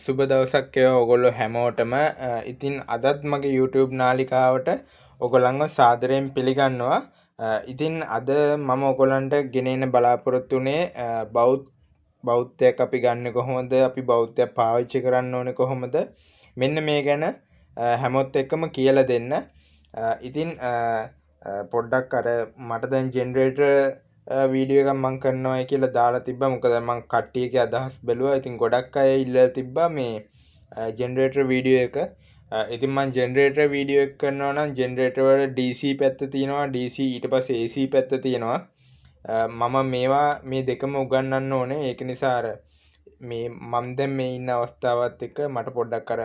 සුබ දවසක් වේවා ඔයගොල්ලෝ හැමෝටම. ඉතින් අදත් මගේ YouTube නාලිකාවට ඔයගොල්ලන්ව සාදරයෙන් පිළිගන්නවා. ඉතින් අද මම ඔයගොල්ලන්ට ගෙනෙන්න බලාපොරොත්තු වෙන්නේ බෞද්ධයක් අපි ගන්න කොහොමද, අපි බෞද්ධයක් පාවිච්චි කරන්න ඕනේ කොහොමද, මෙන්න මේ ගැන හැමෝත් එක්කම කියලා දෙන්න. ඉතින් පොඩ්ඩක් අර මට දැන් ජෙනරේටර් වීඩියෝ එකක් මම කරනවා කියලා දාලා තිබ්බා. මොකද මම කට්ටියගේ අදහස් බැලුවා. ඉතින් ගොඩක් අය ඉල්ලලා තිබ්බා මේ ජෙනරේටර් වීඩියෝ එක. ඉතින් මම ජෙනරේටර් වීඩියෝ එක කරනවා නම් ජෙනරේටර් වල DC පැත්ත තියෙනවා, DC ඊට පස්සේ AC පැත්ත තියෙනවා. මම මේවා මේ දෙකම උගන්වන්න ඕනේ. ඒක නිසා අර මේ මම දැන් මේ ඉන්න අවස්ථාවත් එක්ක මට පොඩ්ඩක් අර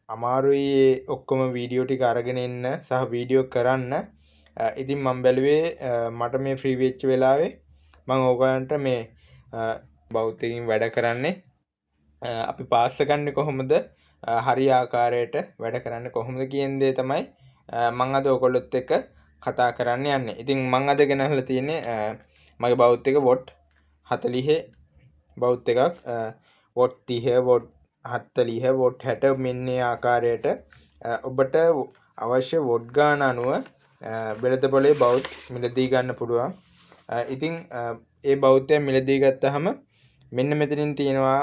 අමාරුයි ඔක්කොම වීඩියෝ ටික අරගෙන එන්න සහ වීඩියෝ කරන්න. ඉතින් මම බැලුවේ මට මේ ෆ්‍රී වෙච්ච වෙලාවේ මම ඕගලන්ට මේ බෞද්ධකින් වැඩ කරන්නේ අපි පාස් ගන්න කොහොමද, හරි ආකාරයට වැඩ කරන්න කොහොමද කියන දේ තමයි මම අද ඔයගොල්ලොත් එක්ක කතා කරන්න යන්නේ. ඉතින් මම අද ගෙනහලා තියෙන්නේ මගේ බෞද්ධ එක වොට් 40 බෞද්ධ එකක්. වොට් 30 වොට් 40 වොට් 60 මෙන්න මේ ආකාරයට ඔබට අවශ්‍ය වොට් ගාන අනුව වෙළඳපොලේ බෞද්ධ මිලදී ගන්න පුළුවන්. ඉතින් ඒ බෞද්ධය මිලදී ගත්තාම මෙන්න මෙතනින් තියෙනවා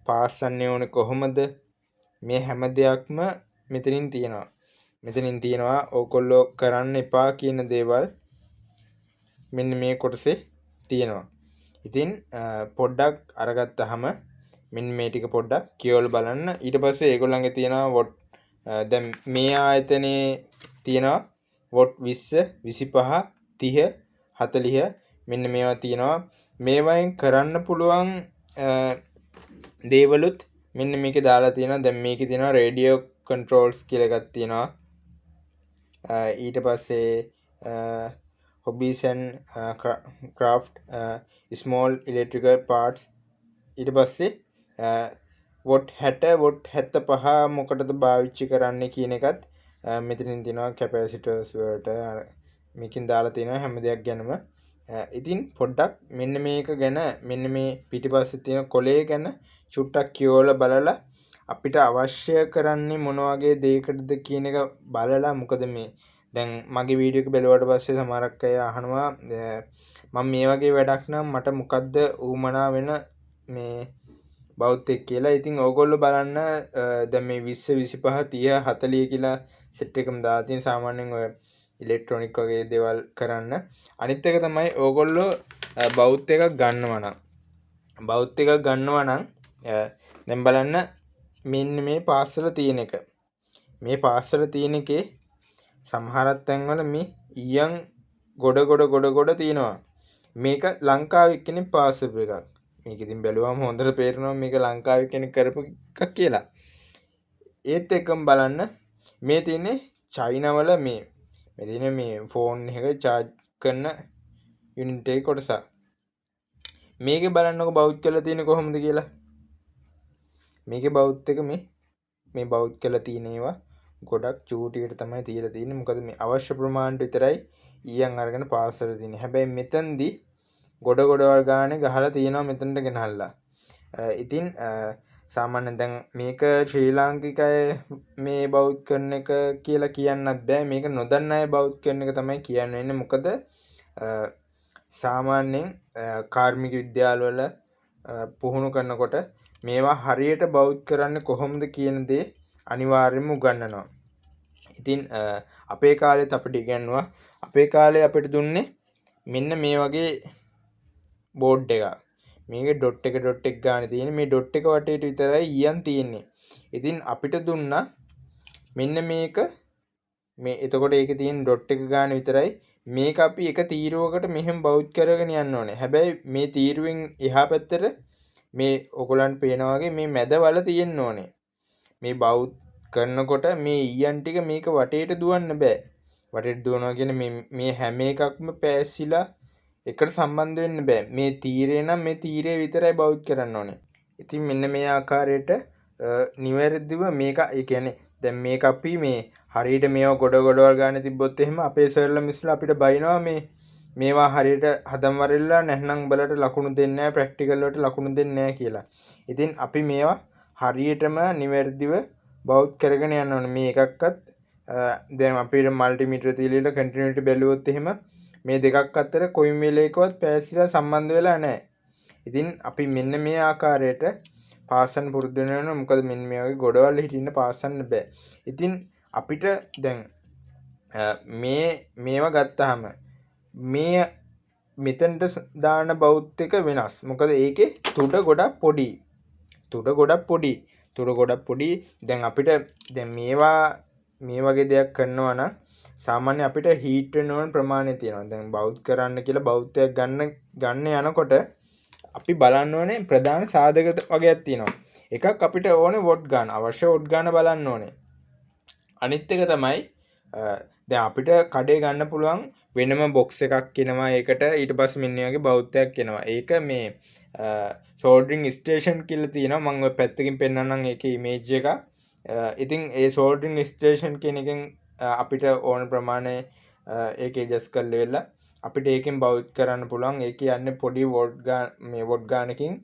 පාස්සන්නේ ඕනේ කොහොමද, මේ හැම දෙයක්ම මෙතනින් තියෙනවා. මෙතනින් තියෙනවා ඕගොල්ලෝ කරන්න එපා කියන දේවල් මෙන්න මේ කොටසේ තියෙනවා. ඉතින් පොඩ්ඩක් අරගත්තාම මෙන්න මේ ටික පොඩ්ඩක් කියවලා බලන්න. ඊට පස්සේ ඒගොල්ලන්ගේ තියෙනවා වොට් දැන් මේ ආයතනයේ තියෙනවා වොට් 20 25 30 40 මෙන්න මේවා තියෙනවා. මේවායින් කරන්න පුළුවන් දේවලුත් මෙන්න මේකේ දාලා තියෙනවා. දැන් මේකේ තියෙනවා රේඩියෝ කන්ට්‍රෝල්ස් කියලා එකක් තියෙනවා. ඊට පස්සේ hobbies and craft, small electrical parts. ඊට පස්සේ වොට් 60 වොට් 75 මොකටද පාවිච්චි කරන්නේ කියන එකත් මෙතනින් තියෙනවා. කැපැසිටර්ස් වලට මේකෙන් දාලා තියෙනවා හැම දෙයක් ගැනම. ඉතින් පොඩ්ඩක් මෙන්න මේක ගැන, මෙන්න මේ පිටිපස්සේ තියෙන කොලේ ගැන චුට්ටක් කියවලා බලලා අපිට අවශ්‍ය කරන්නේ මොන වගේ දෙයකටද කියන එක බලලා. මොකද මේ දැන් මගේ වීඩියෝ එක බැලුවාට පස්සේ සමහරක් අය අහනවා මම මේ වගේ වැඩක් නම් මට මොකද්ද ඌමනා වෙන මේ බෞද්ධෙක් කියලා. ඉතින් ඕගොල්ලෝ බලන්න දැන් මේ 20 25 30 40 කියලා සෙට් එකම දාලා තියෙන සාමාන්‍යයෙන් ඔය ඉලෙක්ට්‍රොනික වගේ දේවල් කරන්න. අනිත් එක තමයි ඕගොල්ලෝ බෞද්ධ එකක් ගන්නවා නම් දැන් බලන්න මෙන්න මේ පාස්සල තියෙන එක. මේ පාස්සල තියෙන එකේ සමහරක් තැන්වල මේ ඊයන් ගොඩ තියෙනවා. මේක ලංකාවේ කෙනෙක් පාස්සපු එකක්. මේක ඉතින් බැලුවම හොඳට පේරෙනවා මේක ලංකාවේ කෙනෙක් කරපු එකක් කියලා. ඒත් එක්කම බලන්න මේ තියෙන්නේ චයිනාවල මේ ෆෝන් එක charge කරන යුනිට් එකේ කොටස. මේකේ බලන්නකො බෞද්ධ කරලා තියෙන්නේ කොහොමද කියලා. මේකේ බෞද්ධ එක මේ බෞද්ධ කරලා තියෙන ඒවා ගොඩක් චූටියට තමයි තියලා තියෙන්නේ. මොකද මේ අවශ්‍ය ප්‍රමාණයට විතරයි ඊයන් අරගෙන පාස් කරලා තියෙන්නේ. හැබැයි මෙතනදී ගොඩවල් ගානේ ගහලා තියෙනවා මෙතනට ගෙනහල්ලා. ඉතින් සාමාන්‍යයෙන් දැන් මේක ශ්‍රී ලාංකිකය මේ බෞද්ධ කරන එක කියලා කියන්නත් බෑ. මේක නොදන්න අය බෞද්ධ කරන එක තමයි කියන්න වෙන්නේ. මොකද සාමාන්‍යයෙන් කාර්මික විද්‍යාලවල පුහුණු කරනකොට මේවා හරියට බෞද්ධ කරන්නේ කොහොමද කියන දේ අනිවාර්යයෙන්ම උගන්වනවා. ඉතින් අපේ කාලෙත් අපිට ඉගෙනුවා. අපේ කාලේ අපිට දුන්නේ මෙන්න මේ වගේ බෝඩ් එකක්. මේකේ ඩොට් එක ගානේ තියෙන්නේ. මේ ඩොට් එක වටේට විතරයි ඊයන් තියෙන්නේ. ඉතින් අපිට දුන්නා මෙන්න මේක මේ එතකොට ඒකේ තියෙන ඩොට් එක ගානේ විතරයි. මේක අපි එක තීරුවකට මෙහෙම බෞද්ධ කරගෙන යන්න ඕනේ. හැබැයි මේ තීරුවෙන් එහා පැත්තට මේ ඔයගොල්ලන්ට පේනා වගේ මේ මැද වල තියෙන්න ඕනේ. මේ බෞද්ධ කරනකොට මේ ඊයන් ටික මේක වටේට දුවන්න බෑ. වටේට දුවනවා කියන්නේ මේ හැම එකක්ම පැසිලා එකට සම්බන්ධ වෙන්න බෑ. මේ තීරේ නම් මේ තීරේ විතරයි බෞද්ධ කරන්න ඕනේ. ඉතින් මෙන්න මේ ආකාරයට නිවැරදිව මේක ඒ කියන්නේ දැන් මේක අපි මේ හරියට මේවා ගොඩවල් ගන්න තිබ්බොත් එහෙම අපේ සර්ලා මිස්ලා අපිට බයිනවා මේවා හරියට හදම් වරෙල්ලා නැත්නම් බලට ලකුණු දෙන්නේ නැහැ, ප්‍රැක්ටිකල් වලට ලකුණු දෙන්නේ නැහැ කියලා. ඉතින් අපි මේවා හරියටම නිවැරදිව බවුත් කරගෙන යන්න ඕනේ. මේ එකක්වත් දැන් අපේ මල්ටිමීටර තියලා කන්ටිනියුටි බැලුවොත් එහෙම මේ දෙකක් අතර කොයිම වෙලේකවත් පෑසිලා සම්බන්ධ වෙලා නැහැ. ඉතින් අපි මෙන්න මේ ආකාරයට පාසන් පුරුදු වෙනවා. මොකද මෙන්න මේ වගේ ගොඩවල් හිටින්න පාසන්න බෑ. ඉතින් අපිට දැන් මේවා ගත්තාම මේ මෙතනට දාන බෞද්ධ එක වෙනස්. මොකද ඒකේ තුඩ ගොඩක් පොඩි. තුඩ ගොඩක් පොඩි. දැන් අපිට දැන් මේ වගේ දෙයක් කරනවා නම් සාමාන්‍ය අපිට හීට් වෙන ඕන ප්‍රමාණය තියෙනවා. දැන් බෞද්ධ කරන්න කියලා බෞද්ධයක් ගන්න යනකොට අපි බලන්න ඕනේ ප්‍රධාන සාධක වගේක් තියෙනවා. එකක් අපිට ඕනේ වොට් ගන්න. අවශ්‍ය වොට් ගන්න බලන්න ඕනේ. අනිත් එක තමයි දැන් අපිට කඩේ ගන්න පුළුවන් වෙනම බොක්ස් එකක් එනවා. ඒකට ඊට පස්සේ මෙන්න වගේ බෞද්ධයක් එනවා. ඒක මේ soldering station කියලා තියෙනවා. මම ඔය පැත්තකින් පෙන්නන්නම් ඒකේ image එක. ඉතින් ඒ soldering station කියන එකෙන් අපිට ඕන ප්‍රමාණය ඒක adjust කරලා අපිට ඒකෙන් බෞද්ධ කරන්න පුළුවන්. ඒ කියන්නේ පොඩි වොට් ගානකින්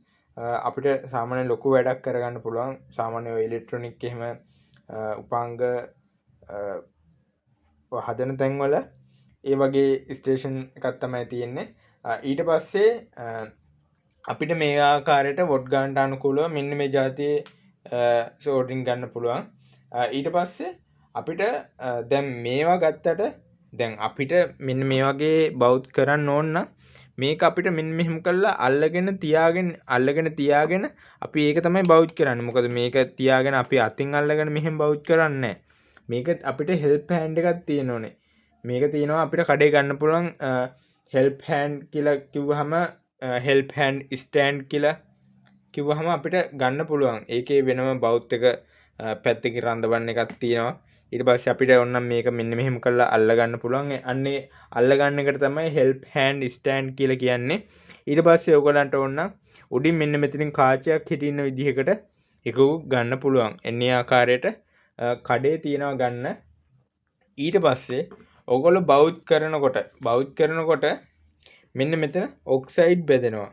අපිට සාමාන්‍ය ලොකු වැඩක් කරගන්න පුළුවන්. සාමාන්‍ය ඔය ඉලෙක්ට්‍රොනික එහෙම උපාංග හදන තැන්වල ඒ වගේ ස්ටේෂන් එකක් තමයි තියෙන්නේ. ඊට පස්සේ අපිට මේ ආකාරයට වොට් ගන්නට අනුකූලව මෙන්න මේ જાතියේ සෝල්ඩරින් ගන්න පුළුවන්. ඊට පස්සේ අපිට දැන් මේවා ගත්තට දැන් අපිට මෙන්න මේ වගේ බෞද්ධ කරන්න ඕන නම් මේක අපිට මෙන්න මෙහෙම කරලා අල්ලගෙන තියාගෙන අපි ඒක තමයි බෞද්ධ කරන්නේ. මොකද මේක තියාගෙන අපි අතින් අල්ලගෙන මෙහෙම බෞද්ධ කරන්නේ නැහැ. මේක අපිට හෙල්ප් හෑන්ඩ් එකක් තියෙන්න ඕනේ. මේක තියෙනවා අපිට කඩේ ගන්න පුළුවන් හෙල්ප් හෑන්ඩ් කියලා කිව්වහම හෙල්ප් හෑන්ඩ් ස්ටෑන්ඩ් කියලා කිව්වහම අපිට ගන්න පුළුවන්. ඒකේ වෙනම බෞද්ධ එක පැත්තකින් රඳවන්න එකක් තියෙනවා. ඊට පස්සේ අපිට ඕනනම් මේක මෙන්න මෙහෙම කරලා අල්ල ගන්න පුළුවන්. අන්නේ අල්ල ගන්න එකට තමයි හෙල්ප් හෑන්ඩ් ස්ටෑන්ඩ් කියලා කියන්නේ. ඊට පස්සේ ඔයගලන්ට ඕනනම් උඩින් මෙන්න මෙතනින් කාචයක් හිටින්න විදිහකට එකක ගන්න පුළුවන්. එන්නේ ආකාරයට කඩේ තියනවා ගන්න. ඊට පස්සේ ඔයගොල්ලෝ බෞද්ධ කරනකොට මෙන්න මෙතන ඔක්සයිඩ් බෙදෙනවා.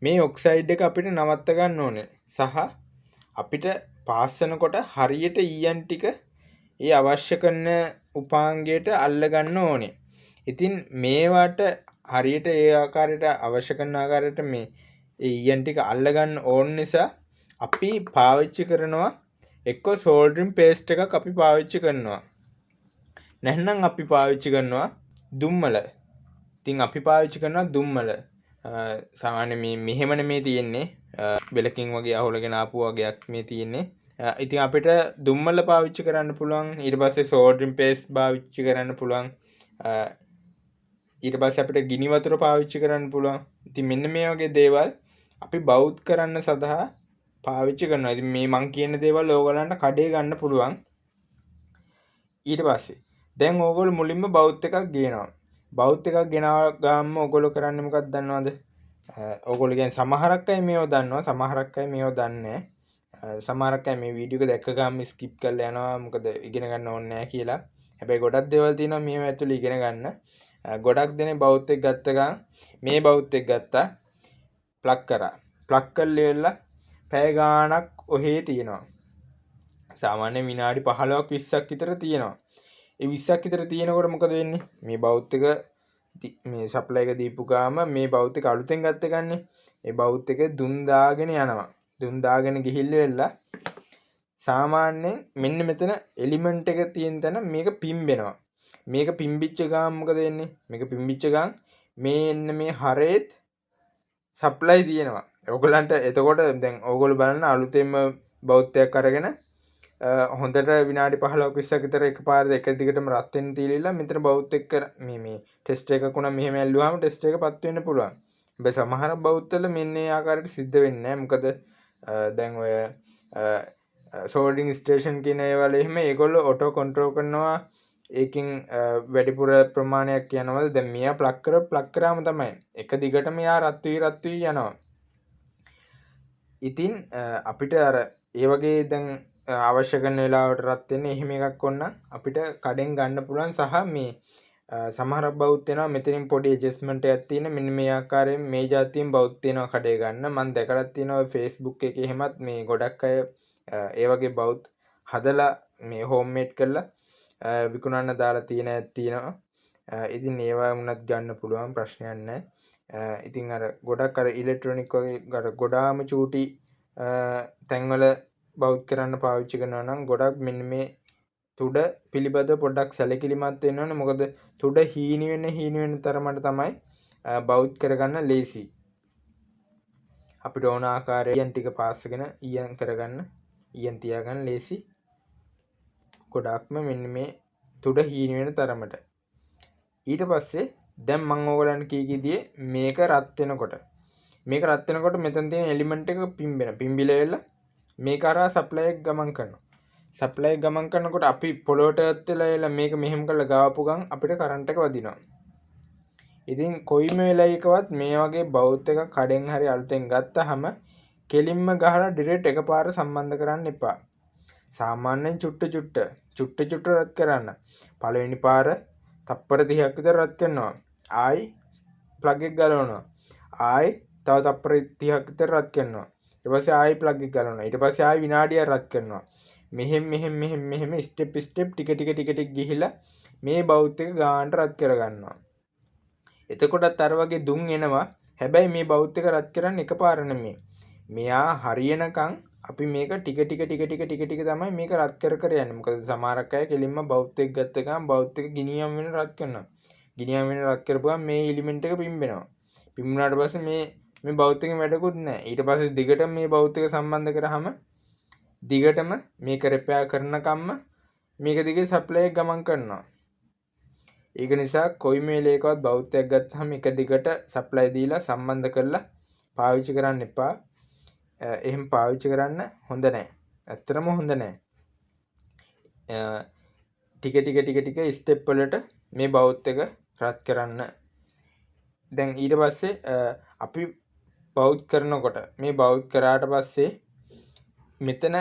මේ ඔක්සයිඩ් එක අපිට නවත්ත ගන්න ඕනේ. සහ අපිට පාස්සනකොට හරියට ඊයන් ටික ඒ අවශ්‍ය කරන උපාංගයට අල්ල ගන්න ඕනේ. ඉතින් මේවට හරියට ඒ ආකාරයට අවශ්‍ය කරන ආකාරයට මේ ඊයන් ටික අල්ල ගන්න ඕන නිසා අපි පාවිච්චි කරනවා එක්ක සෝල්ඩරින් පේස්ට් එකක් අපි පාවිච්චි කරනවා. නැත්නම් අපි පාවිච්චි කරනවා දුම්මල. ඉතින් අපි පාවිච්චි කරනවා දුම්මල. සාමාන්‍ය මෙහෙමනේ මේ තියෙන්නේ. බෙලකින් වගේ අහුලගෙන ආපු වගේක් මේ තියෙන්නේ. ඉතින් අපිට දුම්මල පාවිච්චි කරන්න පුළුවන්. ඊට පස්සේ සෝල්ඩරින් පේස්ට් පාවිච්චි කරන්න පුළුවන්. ඊට පස්සේ අපිට ගිනි වතුර පාවිච්චි කරන්න පුළුවන්. ඉතින් මෙන්න මේ වගේ දේවල් අපි බෞද්ධ කරන්න සඳහා පාවිච්චි කරනවා. ඉතින් මේ මං කියන දේවල් ඕගලන්ට කඩේ ගන්න පුළුවන්. ඊට පස්සේ දැන් ඕගොල්ලෝ මුලින්ම බෞද්ධ එකක් ගේනවා. බෞද්ධ එකක් ගෙනාගාම ඕගොල්ලෝ කරන්නේ මොකක්ද දන්නවද? ඕගොල්ලෝ කියන්නේ සමහරක් අය මේව දන්නවා, සමහරක් අය මේව දන්නේ නැහැ. සමහරක් අය මේ වීඩියෝ එක දැක්ක ගාම ස්කිප් කරලා යනවා. මොකද ඉගෙන ගන්න ඕනේ නැහැ කියලා. හැබැයි ගොඩක් දේවල් තියෙනවා මේව ඇතුළේ ඉගෙන ගන්න. ගොඩක් දෙනේ බෞද්ධ එක ගත්ත ගාම මේ බෞද්ධ එක ගත්තා ප්ලග් කරා. ප්ලග් කරලා ඉවරලා පැය ගාණක් ඔහේ තියෙනවා. සාමාන්‍ය විනාඩි 15ක් 20ක් විතර තියෙනවා. ඒ 20ක් විතර තියෙනකොට මොකද වෙන්නේ? මේ බෞද්ධ එක මේ සප්ලයි එක දීපු ගාම මේ බෞද්ධ එක අලුතෙන් ගත්ත ගන්නේ. ඒ බෞද්ධ එක දුම් දාගෙන යනවා. දුම් දාගෙන ගිහිල්ලා සාමාන්‍යයෙන් මෙන්න මෙතන එලිමන්ට් එක තියෙන තැන මේක පිම්බෙනවා. මේක පිම්බිච්ච ගාම මොකද වෙන්නේ? මේක පිම්බිච්ච ගාම මෙන්න මේ හරේත් සප්ලයි තියෙනවා. ඔයගලන්ට එතකොට දැන් ඕගොල්ලෝ බලන්න අලුතෙන්ම බෞද්ධයක් අරගෙන හොඳට විනාඩි 15ක් 20ක් විතර එකපාරට එක දිගටම රත් වෙන්න තියලිලා මෙතන බෞද්ධ එක්ක මේ ටෙස්ට් එකක් උනා මෙහෙම ඇල්ලුවාම ටෙස්ට් එක පත් වෙන්න පුළුවන්. හැබැයි සමහර බෞද්ධවල මෙන්න මේ ආකාරයට සිද්ධ වෙන්නේ නැහැ. මොකද දැන් ඔය සෝල්ඩරින් ස්ටේෂන් කියන ඒවල එහෙම ඒගොල්ලෝ ඔටෝ කන්ට්‍රෝල් කරනවා. ඒකෙන් වැඩිපුර ප්‍රමාණයක් යනවද? දැන් මෙයා ප්ලග් කරාම තමයි එක දිගටම යා රත් වී යනවා. ඉතින් අපිට අර ඒ වගේ දැන් අවශ්‍ය කරන වෙලාවට රත් වෙන්නේ එහෙම එකක් වොන්න අපිට කඩෙන් ගන්න පුළුවන්. සහ මේ සමහරක් බෞද්ධ වෙනවා මෙතනින් පොඩි ඇඩ්ජස්ට්මන්ට් එකක් තියෙන මෙන්න මේ ආකාරයෙන් මේ જાතියෙන් බෞද්ධ වෙනවා කඩේ ගන්න මම දැකලා තියෙනවා Facebook එකේ එහෙමත් මේ ගොඩක් අය ඒ වගේ බෞද්ධ හදලා මේ හෝම්මේඩ් කරලා විකුණන්න දාලා තියෙනවා ඉතින් ඒවා වුණත් ගන්න පුළුවන් ප්‍රශ්නයක් නැහැ ඉතින් අර ගොඩක් අර ඉලෙක්ට්‍රොනික වගේ අර ගොඩාම චූටි තැන්වල බෞද්ධ කරන්න පාවිච්චි කරනවා නම් ගොඩක් මෙන්න මේ තුඩ පිළිබඳ පොඩ්ඩක් සැලකිලිමත් වෙන්න ඕනේ මොකද තුඩ හීනි වෙන තරමට තමයි බෞද්ධ කරගන්න ලේසි අපිට ඕන ආකාරයෙන් ඊයන් ටික පාස්සගෙන ඊයන් කරගන්න ඊයන් තියාගන්න ලේසි ගොඩක්ම මෙන්න මේ තුඩ හීනි වෙන තරමට ඊට පස්සේ දැන් මම ඕගලන්ට කීකිදී මේක රත් වෙනකොට මෙතන තියෙන එලිමන්ට් එක පිම්බිලා වෙලා මේක අරහා සප්ලයි එක ගමන් කරනවා සප්ලයි ගමන් කරනකොට අපි පොළොවට ඇත් වෙලා එලා මේක මෙහෙම කරලා ගාවපු ගමන් අපිට කරන්ට් එක වදිනවා. ඉතින් කොයිම වෙලාවකවත් මේ වගේ බෞද්ධ එකක් කඩෙන් හරි අලුතෙන් ගත්තාම කෙලින්ම ගහලා ඩිරෙක්ට් එකපාර සම්බන්ධ කරන්න එපා. සාමාන්‍යයෙන් චුට්ට රත් කරන්න. පළවෙනි පාර තප්පර 30ක් විතර රත් කරනවා. ආයි ප්ලග් එක ගලවනවා. ආයි තව තප්පර 30ක් විතර රත් කරනවා. ඊට පස්සේ ආයි ප්ලග් එක ගලවනවා. ඊට පස්සේ ආයි විනාඩියක් රත් කරනවා. මෙහෙම ස්ටෙප් ටික ගිහිලා මේ බෞද්ධ එක ගානට රත් කරගන්නවා. එතකොටත් අර වගේ දුම් එනවා. හැබැයි මේ බෞද්ධ එක රත් කරන්නේ එකපාර නෙමෙයි. මෙයා හරියනකම් අපි මේක ටික තමයි මේක රත් කර යන්නේ. මොකද සමහරක් අය කෙලින්ම බෞද්ධ එක ගත්ත ගමන් බෞද්ධ එක ගිනියම් වෙන රත් කරනවා. ගිනියම් වෙන රත් කරපුවම මේ එලිමන්ට් එක පිම්බෙනවා. පිම්බුනාට පස්සේ මේ බෞද්ධ එකෙන් වැඩකුත් නැහැ. ඊට පස්සේ දිගටම මේ බෞද්ධ එක සම්බන්ධ කරාම දිගටම මේක රිපෙයාර් කරනකම්ම මේක දිගේ සප්ලයි එක ගමන් කරනවා. ඒක නිසා කොයි මේලේකවත් බෞද්ධයක් ගත්තාම එක දිගට සප්ලයි දීලා සම්බන්ධ කරලා පාවිච්චි කරන්න එපා. එහෙම පාවිච්චි කරන්න හොඳ නැහැ. ඇත්තටම හොඳ නැහැ. ටික ස්ටෙප් වලට මේ බෞද්ධ එක රත් කරන්න. දැන් ඊට පස්සේ අපි බෞද්ධ කරනකොට මේ බෞද්ධ කරාට පස්සේ මෙතන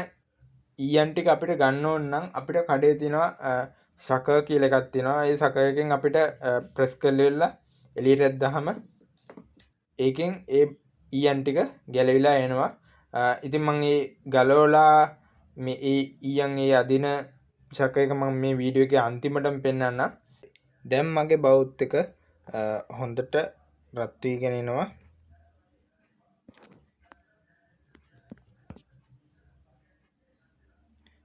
ඊයන් ටික අපිට ගන්න ඕන නම් අපිට කඩේ තියෙනවා සකර් කියලා එකක් තියෙනවා. ඒ සකර් අපිට ප්‍රෙස් කරලා එළියට දැම්මම ඒකෙන් ඒ ඊයන් ටික ගැලවිලා එනවා. ඉතින් මම ඒ ගලවලා මේ ඊයන් අදින සකර් එක මම මේ වීඩියෝ එකේ අන්තිමටම පෙන්නන්නම්. දැන් මගේ බෞද්ධ එක හොඳට රත් වීගෙන එනවා.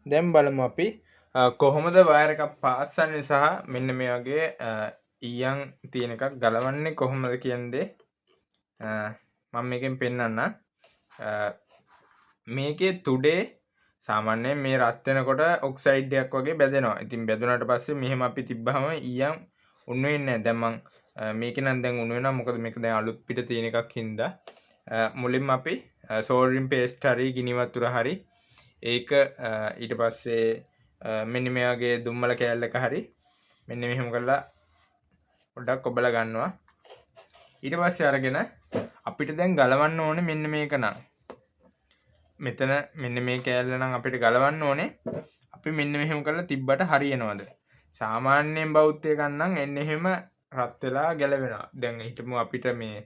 දැන් බලමු අපි කොහොමද වයර් එකක් පාස්සන්නේ සහ මෙන්න මේ වගේ ඊයන් තියෙන එකක් ගලවන්නේ කොහොමද කියන්නේ මම මේකෙන් පෙන්නන්න. මේකේ තුඩේ සාමාන්‍යයෙන් මේ රත් වෙනකොට ඔක්සයිඩ් එකක් වගේ බැදෙනවා. ඉතින් බැදුනට පස්සේ මෙහෙම අපි තිබ්බහම ඊයන් උණු වෙන්නේ නැහැ. දැන් මම මේක නම් දැන් උණු වෙනවා. මොකද මේක දැන් අලුත් පිට තියෙන එකක් හින්දා. මුලින්ම අපි සෝල්ඩරින් පේස්ට් හරි ගිනි වතුර හරි ඒක ඊට පස්සේ මෙන්න මේ වගේ දුම්මල කෑල්ලක හරි මෙන්න මෙහෙම කරලා පොඩ්ඩක් ඔබලා ගන්නවා. ඊට පස්සේ අරගෙන අපිට දැන් ගලවන්න ඕනේ මෙන්න මේක නම්. මෙතන මෙන්න මේ කෑල්ල නම් අපිට ගලවන්න ඕනේ. අපි මෙන්න මෙහෙම කරලා තිබ්බට හරියනවද? සාමාන්‍යයෙන් බෞද්ධ එකක් නම් එන්න එහෙම රත් වෙලා ගැලවෙනවා. දැන් හිතමු අපිට මේ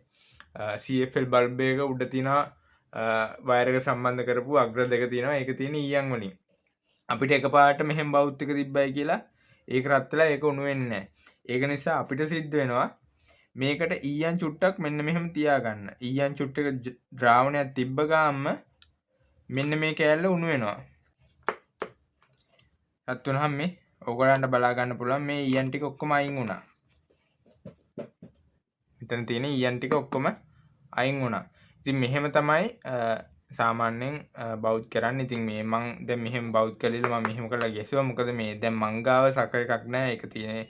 CFL බල්බ් එක උඩ තියෙනවා වයර් එක සම්බන්ධ කරපු අග්‍ර දෙක තියෙනවා. ඒක තියෙන ඊයන් වලින්. අපිට එකපාරට මෙහෙම බෞද්ධ එක තිබ්බයි කියලා ඒක රත් වෙලා ඒක උණු වෙන්නේ නැහැ. ඒක නිසා අපිට සිද්ධ වෙනවා මේකට ඊයන් චුට්ටක් මෙන්න මෙහෙම තියාගන්න. ඊයන් චුට්ටක ද්‍රාවණයක් තිබ්බ ගාම මෙන්න මේ කෑල්ල උණු වෙනවා. රත් වුණාම මේ ඔයගලන්ට බලා ගන්න පුළුවන් මේ ඊයන් ටික ඔක්කොම අයින් වුණා. මෙතන තියෙන ඊයන් ටික ඔක්කොම අයින් වුණා. ඉතින් මෙහෙම තමයි සාමාන්‍යයෙන් බෞද්ධ කරන්නේ. ඉතින් මේ මං දැන් මෙහෙම බෞද්ධ කරලා මම මෙහෙම කරලා ගැසුවා. මොකද මේ දැන් මං ගාව සකර් එකක් නැහැ. ඒක තියෙන්නේ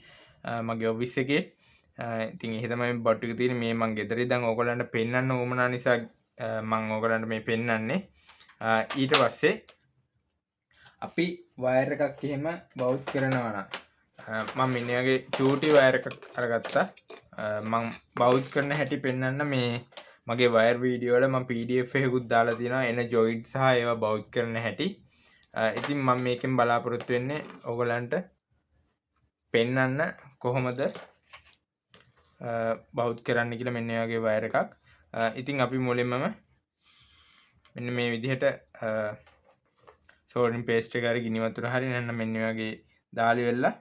මගේ ඔෆිස් එකේ. ඉතින් එහෙ තමයි බට් එක තියෙන්නේ. මේ මං ගෙදරේ දැන් ඕගොල්ලන්ට පෙන්වන්න ඕමනා නිසා මං ඕගොල්ලන්ට මේ පෙන්වන්නේ. ඊට පස්සේ අපි වයර් එකක් එහෙම බෞද්ධ කරනවා නම් මම මෙන්න වගේ චූටි වයර් එකක් අරගත්තා. මං බෞද්ධ කරන හැටි පෙන්වන්න මේ මගේ වයර් වීඩියෝ වල මම PDF එකකුත් දාලා තියෙනවා එන ජොයින්ට් සහ ඒවා බෞද්ධ කරන හැටි. ඉතින් මම මේකෙන් බලාපොරොත්තු වෙන්නේ ඕගලන්ට පෙන්වන්න කොහොමද බෞද්ධ කරන්න කියලා මෙන්න මේ වගේ වයර් එකක්. ඉතින් අපි මුලින්මම මෙන්න මේ විදිහට සෝල්ඩරින් පේස්ට් එක හරි ගිනි වතුර හරි නැත්නම් මෙන්න මේ වගේ දාලි වෙලා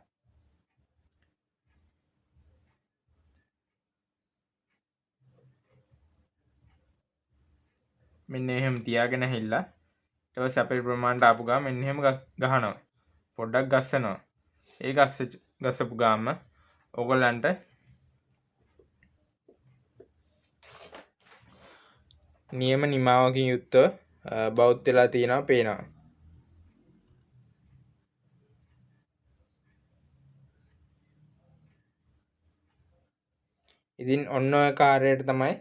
මෙන්න එහෙම තියාගෙන ඇහිලා ඊට පස්සේ අපේ ප්‍රමාණයට ආපු ගාම මෙන්න එහෙම ගහනවා. පොඩ්ඩක් ගස්සනවා. ඒ ගස්සපු ගාම ඕගොල්ලන්ට නියම නිමාවකින් යුක්තව බෞද්ධ වෙලා තියෙනවා පේනවා. ඉතින් ඔන්න ඔය කාර්යයට තමයි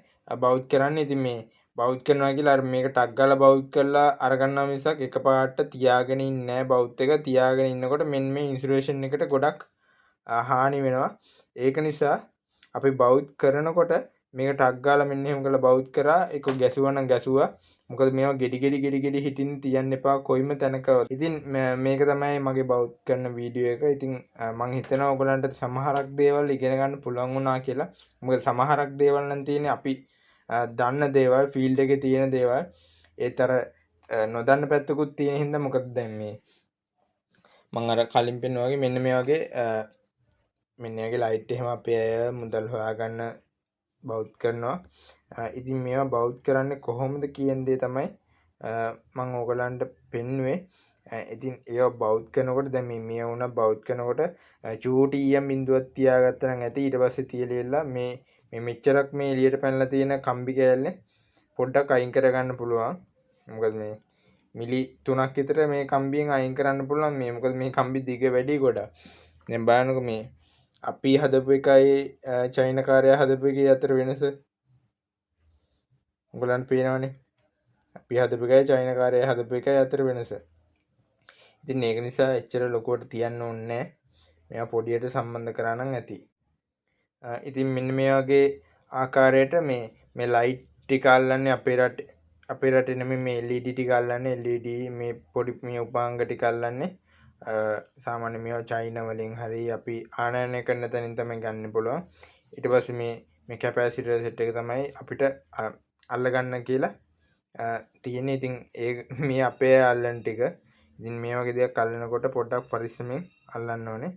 බෞද්ධ කරන්නේ. ඉතින් මේ බෞද්ධ කරනවා කියලා අර මේක ටක් ගාලා බෞද්ධ කරලා අරගන්නවා මිසක් එකපාරට තියාගෙන ඉන්නේ නැහැ. බෞද්ධ එක තියාගෙන ඉන්නකොට මෙන්න මේ ඉන්සුලේෂන් එකට ගොඩක් හානි වෙනවා. ඒක නිසා අපි බෞද්ධ කරනකොට මේක ටක් ගාලා මෙන්න එහෙම කරලා බෞද්ධ කරා ඒක ගැසුවා නම් ගැසුවා. මොකද මේවා ගෙඩි හිටින් තියන්න එපා කොයිම තැනකවත්. ඉතින් මේක තමයි මගේ බෞද්ධ කරන වීඩියෝ එක. ඉතින් මම හිතනවා ඔයගලන්ට සමහරක් දේවල් ඉගෙන ගන්න පුළුවන් වුණා කියලා. මොකද සමහරක් දේවල් නම් තියෙන්නේ අපි දන්න දේවල්, ෆීල්ඩ් එකේ තියෙන දේවල්. ඒතර නොදන්න පැත්තකුත් තියෙන හින්දා මොකද දැන් මේ මම අර කලින් පෙන්නුවා වගේ මෙන්න මේ වගේ මෙන්න වගේ ලයිට් එහෙම අපේ අය මුදල් හොයාගන්න බෞද්ධ කරනවා. ඉතින් මේවා බෞද්ධ කරන්නේ කොහොමද කියන දේ තමයි මම ඕගලන්ට පෙන්නුවේ. ඉතින් ඒවා බෞද්ධ කරනකොට දැන් මේ වුණා බෞද්ධ කරනකොට චූටි බිඳුවක් තියාගත්තා නම් ඇති. ඊට පස්සේ තියලා මේ මෙච්චරක් මේ එළියට පැනලා තියෙන කම්බි කෑල්ලේ පොඩ්ඩක් අයින් කරගන්න පුළුවන්. මොකද මේ මිලි 3ක් විතර මේ කම්බියෙන් අයින් කරන්න පුළුවන්. මොකද මේ කම්බි දිග වැඩි ගොඩක්. දැන් බලන්නකො මේ අපි හදපු එකයි චයිනාකාරයා හදපු එකේ අතර වෙනස ඔයගලන්ට පේනවනේ. අපි හදපු එකයි චයිනාකාරයා හදපු එකයි අතර වෙනස. ඉතින් ඒක නිසා එච්චර ලොකුවට තියන්න ඕනේ නැහැ. මේවා පොඩියට සම්බන්ධ කරා නම් ඇති. ඉතින් මෙන්න මේ වගේ ආකාරයට මේ ලයිට් ටික අල්ලන්නේ අපේ රටේ නෙමෙයි මේ LED ටික අල්ලන්නේ. LED මේ පොඩි මේ උපාංග ටික අල්ලන්නේ සාමාන්‍ය මේවා චයිනා වලින් හරි අපි ආනයනය කරන තැනින් තමයි ගන්න පුළුවන්. ඊට පස්සේ මේ කැපැසිටර් සෙට් එක තමයි අපිට අල්ලගන්න කියලා තියෙන්නේ. ඉතින් මේ අපේ අල්ලන ටික. ඉතින් මේ වගේ දෙයක් අල්ලනකොට පොඩ්ඩක් පරිස්සමෙන් අල්ලන්න ඕනේ.